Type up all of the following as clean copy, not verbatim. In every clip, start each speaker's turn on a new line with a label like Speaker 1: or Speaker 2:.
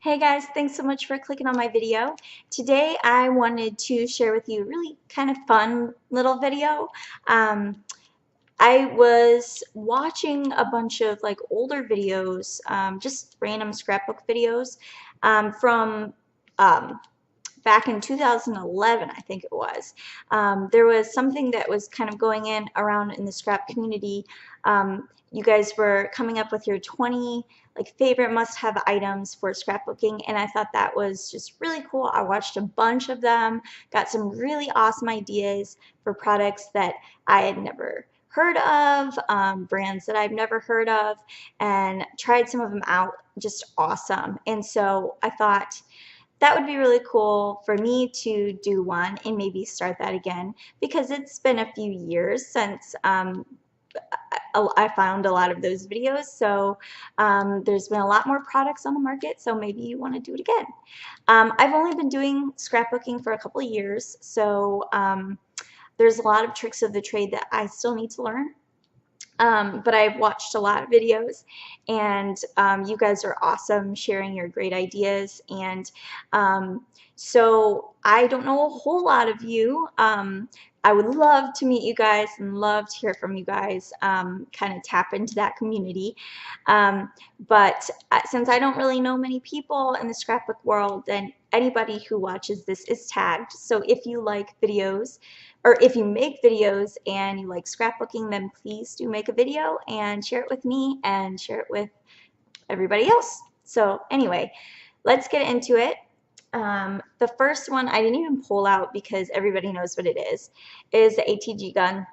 Speaker 1: Hey guys, thanks so much for clicking on my video. Today I wanted to share with you a really kind of fun little video. Um, I was watching a bunch of like older videos, just random scrapbook videos from um, back in 2011, I think it was. There was something that was kind of going in around in the scrap community. You guys were coming up with your 20 like favorite must-have items for scrapbooking, and I thought that was just really cool. I watched a bunch of them, got some really awesome ideas for products that I had never heard of, brands that I've never heard of, and tried some of them out. Just awesome. And so I thought that would be really cool for me to do one and maybe start that again, because it's been a few years since I found a lot of those videos. So there's been a lot more products on the market, so maybe you want to do it again. I've only been doing scrapbooking for a couple of years, so there's a lot of tricks of the trade that I still need to learn. But I've watched a lot of videos, and you guys are awesome sharing your great ideas. And so I don't know a whole lot of you. I would love to meet you guys and love to hear from you guys, kind of tap into that community. But since I don't really know many people in the scrapbook world, then anybody who watches this is tagged. So if you like videos, or if you make videos and you like scrapbooking, then please do make a video and share it with me and share it with everybody else. So anyway, let's get into it. The first one I didn't even pull out because everybody knows what it is the ATG gun.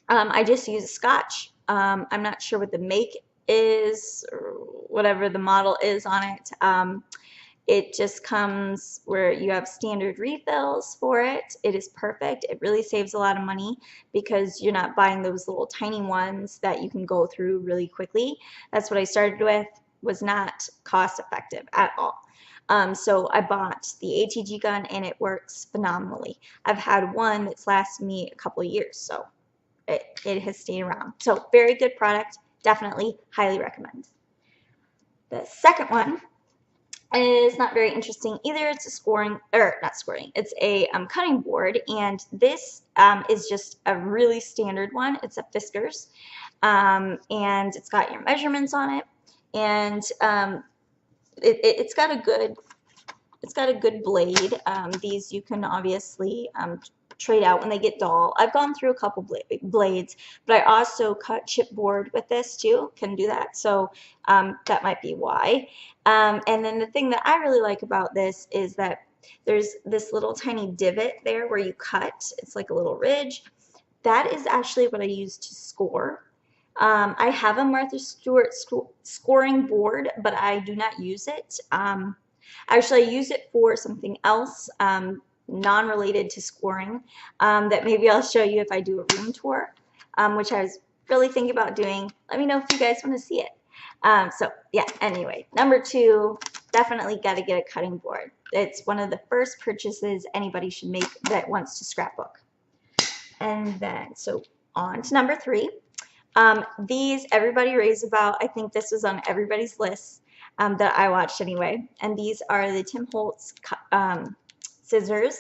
Speaker 1: I just use Scotch. I'm not sure what the make is or whatever the model is on it. It just comes where you have standard refills for it. It is perfect. It really saves a lot of money because you're not buying those little tiny ones that you can go through really quickly. That's what I started with. Was not cost effective at all. So I bought the ATG gun and it works phenomenally. I've had one that's lasted me a couple of years, so it has stayed around. So very good product. Definitely highly recommend. The second one is not very interesting either. It's a scoring, or not scoring, it's a cutting board, and this is just a really standard one. It's a Fiskars, and it's got your measurements on it, and it's got a good blade. These you can obviously trade out when they get dull. I've gone through a couple blades, but I also cut chipboard with this too. Can do that, so that might be why. And then the thing that I really like about this is that there's this little tiny divot there where you cut. It's like a little ridge. That is actually what I use to score. I have a Martha Stewart scoring board, but I do not use it. Actually, I use it for something else, non-related to scoring, that maybe I'll show you if I do a room tour, which I was really thinking about doing. Let me know if you guys want to see it. So yeah, anyway, number 2, definitely got to get a cutting board. It's one of the first purchases anybody should make that wants to scrapbook. And then, so on to number 3. These everybody raves about. I think this was on everybody's list that I watched anyway. And these are the Tim Holtz scissors,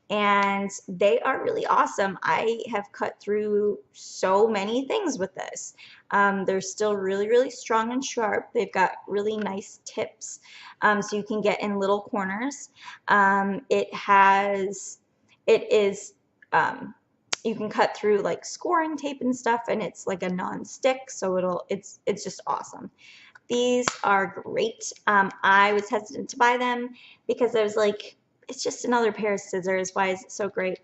Speaker 1: and they are really awesome. I have cut through so many things with this. They're still really, really strong and sharp. They've got really nice tips, so you can get in little corners. You can cut through like scoring tape and stuff, and it's like a non-stick, so it's just awesome. These are great. I was hesitant to buy them because I was like, it's just another pair of scissors. Why is it so great?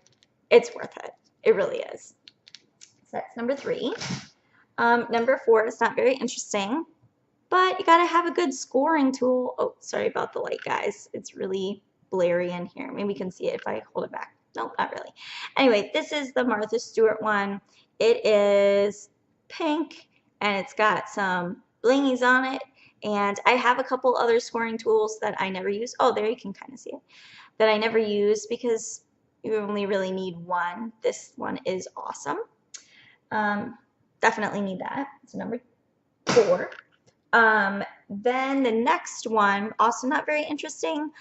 Speaker 1: It's worth it. It really is. So that's number 3. Number 4 is not very interesting, but you got to have a good scoring tool. Oh, sorry about the light, guys. It's really blurry in here. Maybe you can see it if I hold it back. No, not really. Anyway, this is the Martha Stewart one. It is pink, and it's got some blingies on it. And I have a couple other scoring tools that I never use. Oh, there you can kind of see it. That I never use because you only really need one. This one is awesome. Definitely need that. It's number 4. Then the next one, also not very interesting,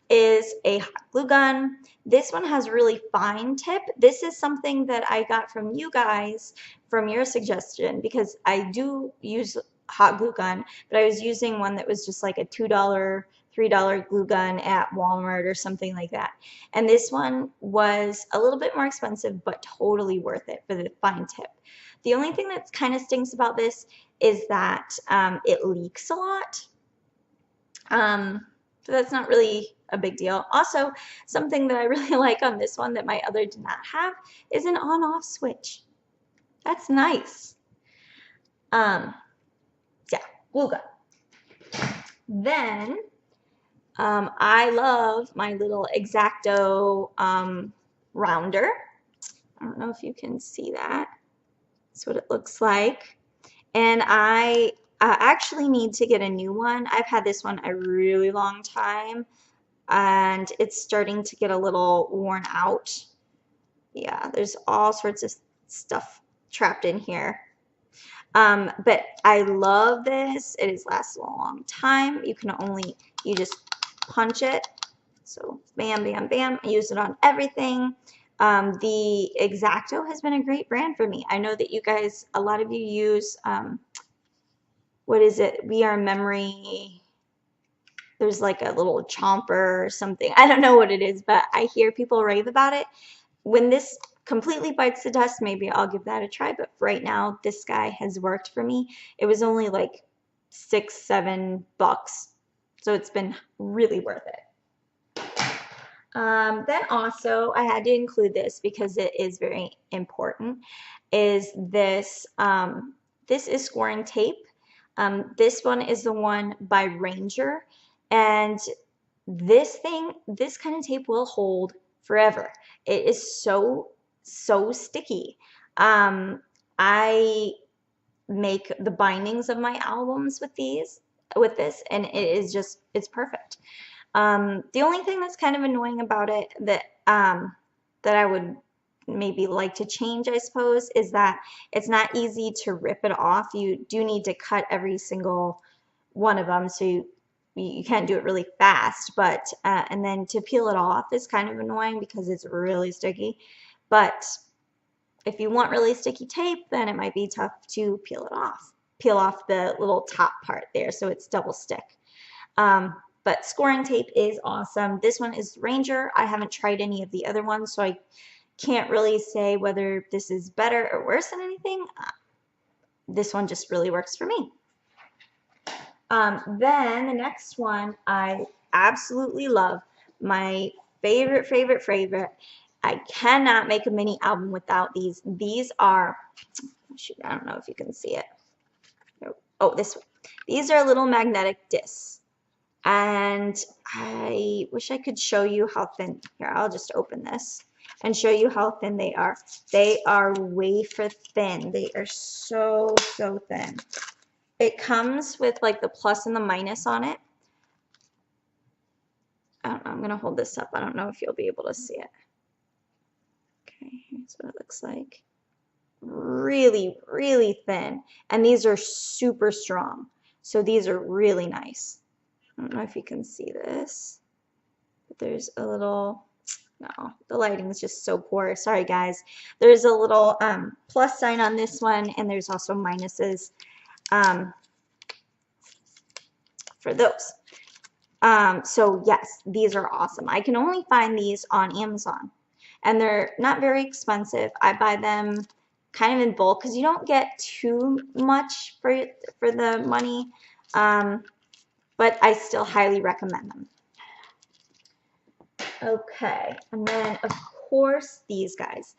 Speaker 1: is a hot glue gun. This one has really fine tip. This is something that I got from you guys from your suggestion because I do use hot glue gun, but I was using one that was just like a $2, $3 glue gun at Walmart or something like that. And this one was a little bit more expensive, but totally worth it for the fine tip. The only thing that kind of stinks about this is that it leaks a lot. So that's not really a big deal. Also, something that I really like on this one that my other did not have is an on-off switch. That's nice. Yeah, glue gun. Then I love my little X-Acto rounder. I don't know if you can see that. That's what it looks like. And I actually need to get a new one. I've had this one a really long time, and it's starting to get a little worn out. Yeah, there's all sorts of stuff trapped in here. But I love this. It has lasted a long time. You just punch it. So bam, bam, bam. I use it on everything. The X-Acto has been a great brand for me. I know that you guys, a lot of you use, what is it? We Are Memory. There's like a little chomper or something. I don't know what it is, but I hear people rave about it. When this completely bites the dust, maybe I'll give that a try. But right now, this guy has worked for me. It was only like $6, $7. So it's been really worth it. Then also, I had to include this because it is very important, is this, this is scoring tape. This one is the one by Ranger, and this kind of tape will hold forever. It is so sticky. I make the bindings of my albums with this, and it's perfect. The only thing that's kind of annoying about it that I would maybe like to change, I suppose, is that it's not easy to rip it off. You do need to cut every single one of them, so you can't do it really fast. But and then to peel it off is kind of annoying because it's really sticky. But if you want really sticky tape, then it might be tough to peel it off. Peel off the little top part there so it's double stick. But scoring tape is awesome. This one is Ranger. I haven't tried any of the other ones, so I can't really say whether this is better or worse than anything. This one just really works for me. Then the next one I absolutely love. My favorite. I cannot make a mini album without these. These are, shoot, I don't know if you can see it. Oh, this one. These are little magnetic discs. And I wish I could show you how thin. Here, I'll just open this and show you how thin they are. They are wafer thin. They are so thin. It comes with like the plus and the minus on it. I don't know, I'm gonna hold this up. I don't know if you'll be able to see it. Okay, here's what it looks like. Really thin. And these are super strong. So these are really nice. I don't know if you can see this, but there's a little, no, the lighting is just so poor. Sorry, guys. There's a little plus sign on this one, and there's also minuses for those. So yes, these are awesome. I can only find these on Amazon, and they're not very expensive. I buy them kind of in bulk because you don't get too much for the money. But I still highly recommend them. Okay, and then of course these guys.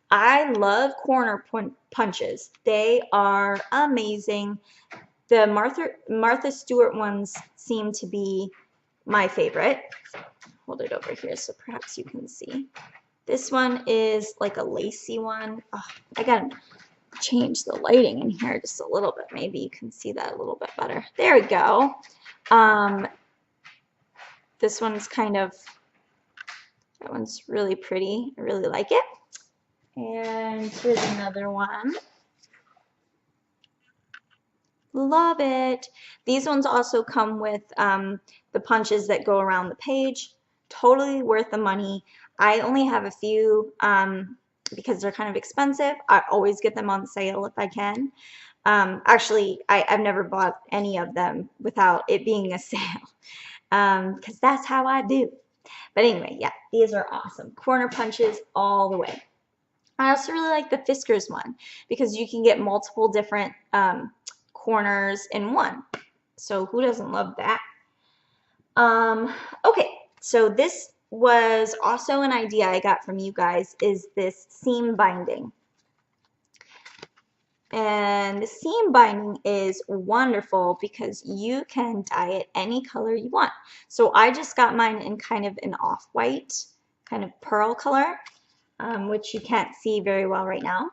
Speaker 1: I love corner punches. They are amazing. The Martha Stewart ones seem to be my favorite. Hold it over here so perhaps you can see. This one is like a lacy one. Oh, I gotta change the lighting in here just a little bit. Maybe you can see that a little bit better. There we go. This one's that one's really pretty. I really like it. And here's another one. Love it. These ones also come with the punches that go around the page. Totally worth the money. I only have a few because they're kind of expensive. I always get them on sale if I can. Actually, I've never bought any of them without it being a sale because that's how I do. But anyway, yeah, these are awesome. Corner punches all the way. I also really like the Fiskars one because you can get multiple different corners in one. So who doesn't love that? Okay, so this was also an idea I got from you guys, is this seam binding. And the seam binding is wonderful because you can dye it any color you want. So I just got mine in kind of an off-white, kind of pearl color, which you can't see very well right now.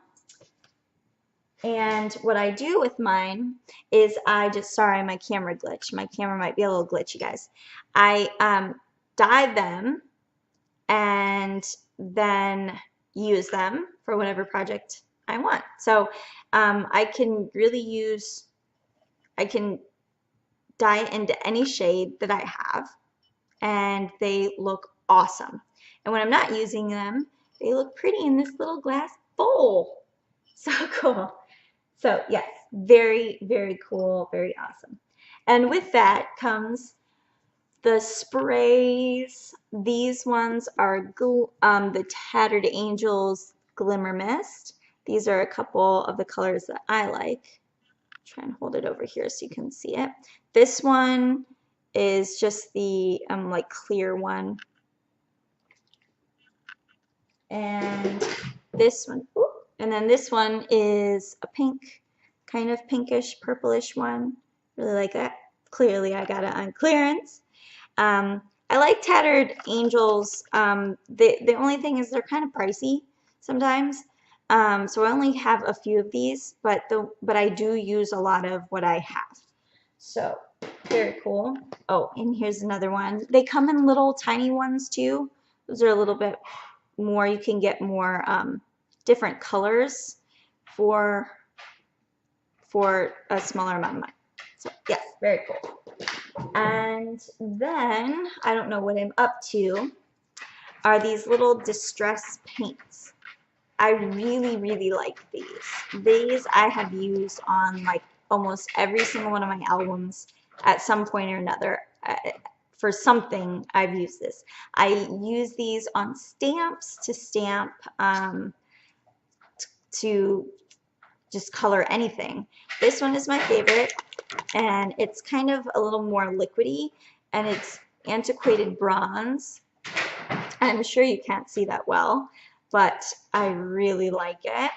Speaker 1: And what I do with mine is I just, sorry, my camera glitched. My camera might be a little glitchy, guys. I dye them and then use them for whatever project I want. So I can really use, I can dye it into any shade that I have, and they look awesome. And when I'm not using them, they look pretty in this little glass bowl. So cool. So yes, very, very cool, very awesome. And with that comes the sprays. These ones are the Tattered Angels Glimmer Mist. These are a couple of the colors that I like. Try and hold it over here so you can see it. This one is just the like clear one. And this one, and then this one is a pink, kind of pinkish, purplish one. Really like that. Clearly I got it on clearance. I like Tattered Angels. The only thing is they're kind of pricey sometimes. So I only have a few of these, but I do use a lot of what I have. So very cool. Oh, and here's another one. They come in little tiny ones too. Those are a little bit more. You can get more different colors for a smaller amount of money. So yes, very cool. And then, I don't know what I'm up to, are these little distress paints. I really, really like these. These I have used on like almost every single one of my albums at some point or another. For something, I've used this. I use these on stamps to stamp, to just color anything. This one is my favorite, and it's kind of a little more liquidy, and it's antiquated bronze. I'm sure you can't see that well, but I really like it.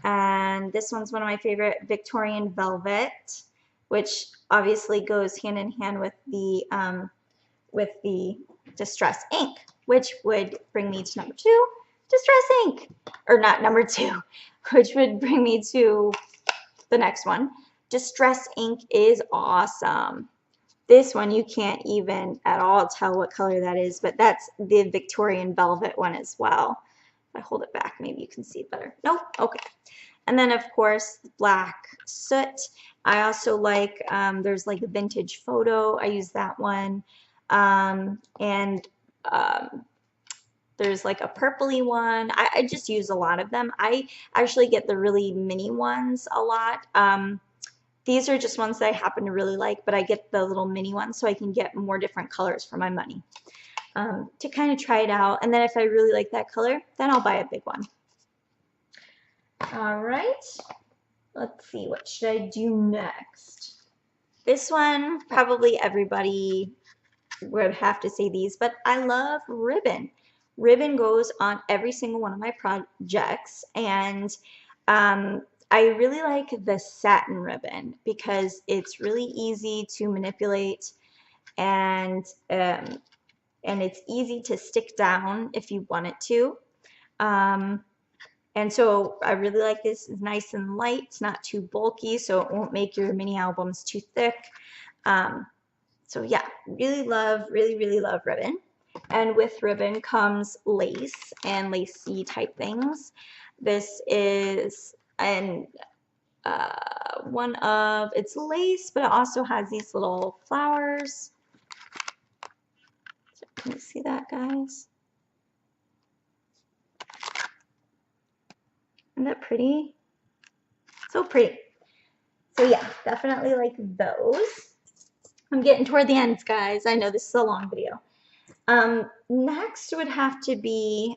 Speaker 1: And this one's one of my favorite, Victorian Velvet, which obviously goes hand in hand with the Distress ink, which would bring me to number 2, Distress ink, or not number 2, which would bring me to the next one. Distress ink is awesome. This one you can't even at all tell what color that is, but that's the Victorian Velvet one as well. If I hold it back, maybe you can see it better. Nope, okay. And then of course, Black Soot. I also like, there's like a Vintage Photo. I use that one. There's like a purpley one. I just use a lot of them. I actually get the really mini ones a lot. These are just ones that I happen to really like, but I get the little mini ones so I can get more different colors for my money to kind of try it out. And then if I really like that color, then I'll buy a big one. All right, let's see, what should I do next? This one, probably everybody would have to say these, but I love ribbon. Ribbon goes on every single one of my projects, and I really like the satin ribbon because it's really easy to manipulate, and it's easy to stick down if you want it to. And so I really like this. It's nice and light. It's not too bulky, so it won't make your mini albums too thick. So yeah, really love ribbon. And with ribbon comes lace and lacy type things. This is a it's lace, but it also has these little flowers. Can you see that, guys? Isn't that pretty? So pretty. So yeah, definitely like those. I'm getting toward the ends, guys. I know this is a long video. Next would have to be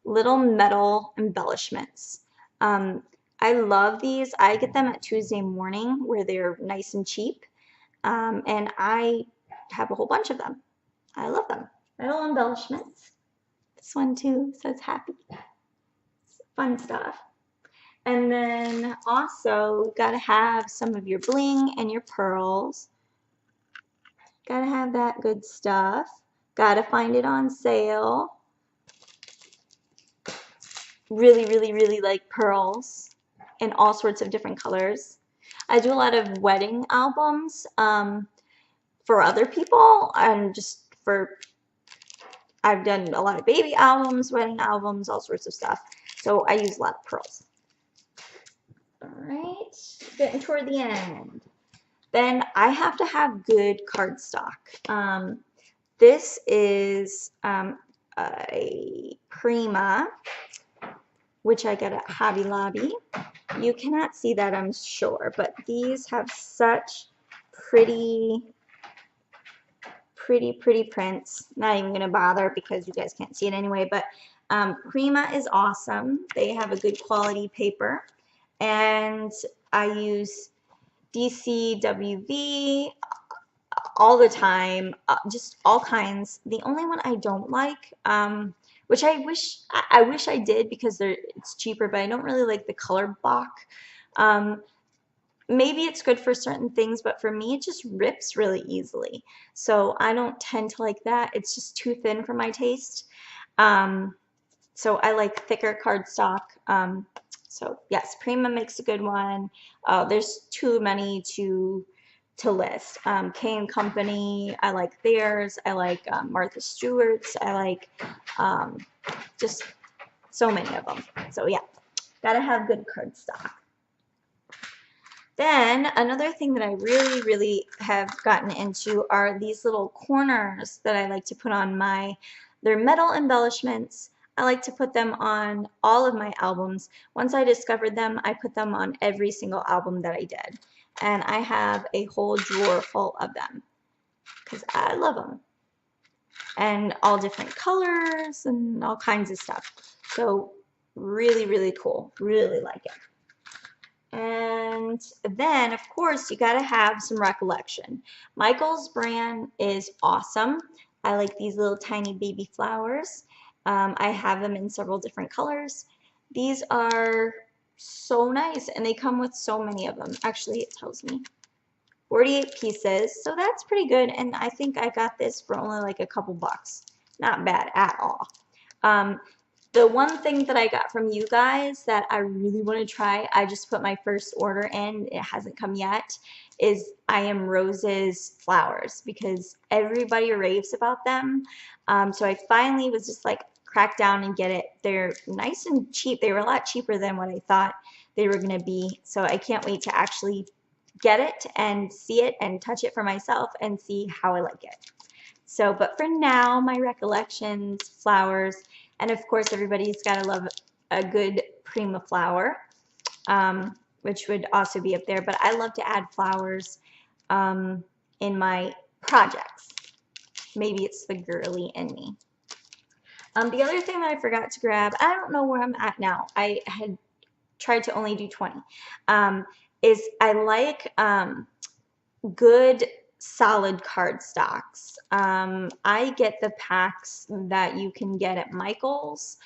Speaker 1: little metal embellishments. I love these. I get them at Tuesday Morning where they're nice and cheap. And I have a whole bunch of them. I love them. Metal embellishments. This one too says happy. It's fun stuff. And then also gotta have some of your bling and your pearls. Gotta have that good stuff. Gotta find it on sale. Really, really, really like pearls in all sorts of different colors. I do a lot of wedding albums for other people and just for, I've done a lot of baby albums, wedding albums, all sorts of stuff. So I use a lot of pearls. All right, getting toward the end. Then I have to have good cardstock. This is a Prima, which I got at Hobby Lobby. You cannot see that, I'm sure, but these have such pretty prints. Not even gonna bother because you guys can't see it anyway, but Prima is awesome. They have a good quality paper, and I use DCWV all the time, just all kinds. The only one I don't like, which I wish I did because it's cheaper, but I don't really like the color block. Maybe it's good for certain things, but for me it just rips really easily. So I don't tend to like that. It's just too thin for my taste. So I like thicker cardstock. So yes, Prima makes a good one. There's too many to list. K & Company, I like theirs. I like Martha Stewart's. I like just so many of them. So yeah, gotta have good cardstock. Then another thing that I really, really have gotten into are these little corners that I like to put on they're metal embellishments. I like to put them on all of my albums. Once I discovered them, I put them on every single album that I did. And I have a whole drawer full of them because I love them. And all different colors and all kinds of stuff. So really, really cool. Really like it. And then, of course, you got to have some recollection. Michael's brand is awesome. I like these little tiny baby flowers. I have them in several different colors. These are so nice, and they come with so many of them. Actually, it tells me 48 pieces, so that's pretty good, and I think I got this for only like a couple bucks. Not bad at all. The one thing that I got from you guys that I really want to try, I just put my first order in, it hasn't come yet, is I Am Rose's flowers, because everybody raves about them. So I finally was just like, crack down and get it. They're nice and cheap. They were a lot cheaper than what I thought they were going to be. So I can't wait to actually get it and see it and touch it for myself and see how I like it. So, but for now, my recollections, flowers, and of course everybody's got to love a good Prima flower, which would also be up there. But I love to add flowers in my projects. Maybe it's the girly in me. The other thing that I forgot to grab, I don't know where I'm at now. I had tried to only do 20. Is I like good solid cardstocks. I get the packs that you can get at Michael's.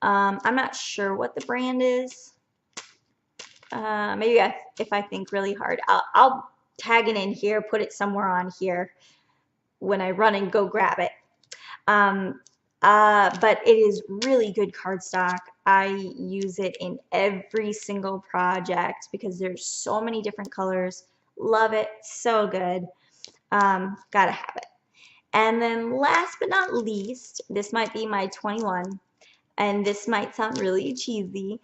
Speaker 1: I'm not sure what the brand is. Maybe if I think really hard, I'll tag it in here, put it somewhere on here when I run and go grab it. But it is really good cardstock. I use it in every single project because there's so many different colors. Love it. So good. Gotta have it. And then last but not least, this might be my 21, and this might sound really cheesy,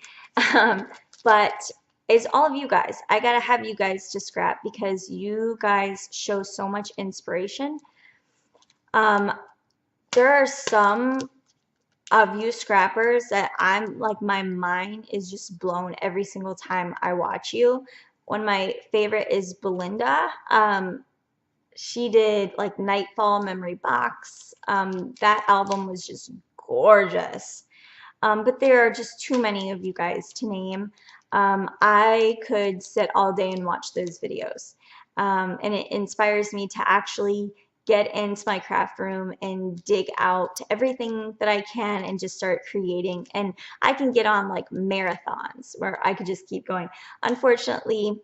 Speaker 1: but is all of you guys. I gotta have you guys to scrap because you guys show so much inspiration. Um, there are some of you scrappers that I'm like, my mind is just blown every single time I watch you. One of my favorite is Belinda. She did like Nightfall Memory Box. That album was just gorgeous. But there are just too many of you guys to name. I could sit all day and watch those videos. And it inspires me to actually get into my craft room and dig out everything that I can and just start creating. And I can get on like marathons where I could just keep going. Unfortunately,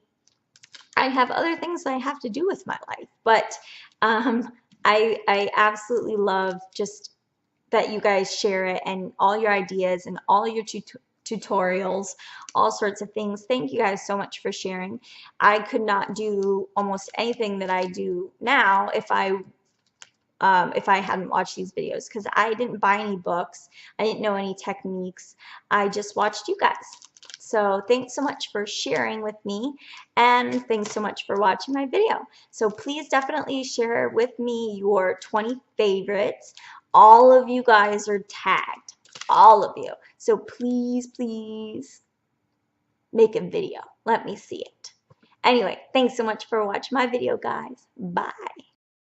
Speaker 1: I have other things I have to do with my life, but um, I absolutely love just that you guys share it and all your ideas and all your tutorials, all sorts of things. Thank you guys so much for sharing. I could not do almost anything that I do now if I hadn't watched these videos, because I didn't buy any books. I didn't know any techniques. I just watched you guys. So thanks so much for sharing with me, and thanks so much for watching my video. So please definitely share with me your 20 favorites. All of you guys are tagged, all of you. So please, please make a video. Let me see it. Anyway, thanks so much for watching my video, guys. Bye.